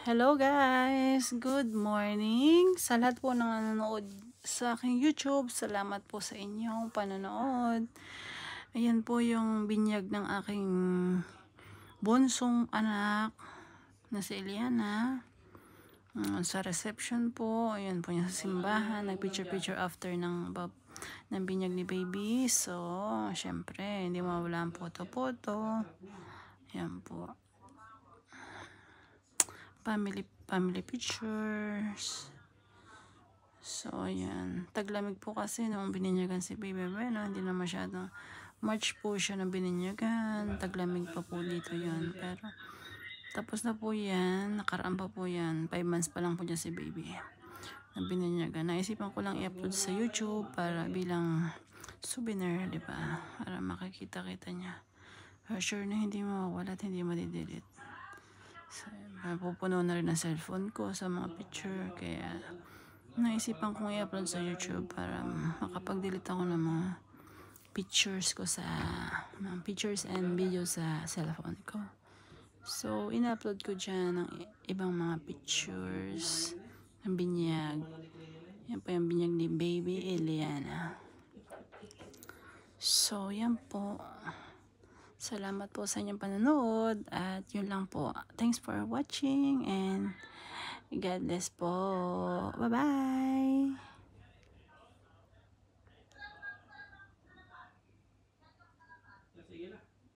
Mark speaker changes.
Speaker 1: Hello guys! Good morning! Sa lahat po ng nanonood sa aking YouTube, salamat po sa inyong panonood. Ayan po yung binyag ng aking bunsong anak na si Eliana. Sa reception po, ayan po yung sa simbahan. Nag-picture after ng binyag ni baby. So, syempre, hindi mawala ang photo-photo. Ayan po. Family pictures. So, ayan. Taglamig po kasi nung bininyagan si Baby Bueno. Hindi na masyadong March po siya na bininyagan. Taglamig pa po dito yun. Pero, tapos na po yan. Nakaraan pa po yan. 5 months pa lang po dyan si Baby na bininyagan. Naisipan ko lang i-upload sa YouTube para bilang souvenir, di ba? Para makikita-kita niya. For sure na hindi mawawala at hindi madidelete. So, mapupuno na rin ang cellphone ko sa mga picture, kaya naisipan kong i-upload sa YouTube para makapag-delete ako ng mga pictures ko sa mga pictures and videos sa cellphone ko. So, in-upload ko dyan ng ibang mga pictures ng binyag. Yan po yung binyag ni Baby Eliana. So, yan po. Salamat po sa inyong panonood at yun lang po. Thanks for watching and God bless po. Bye-bye!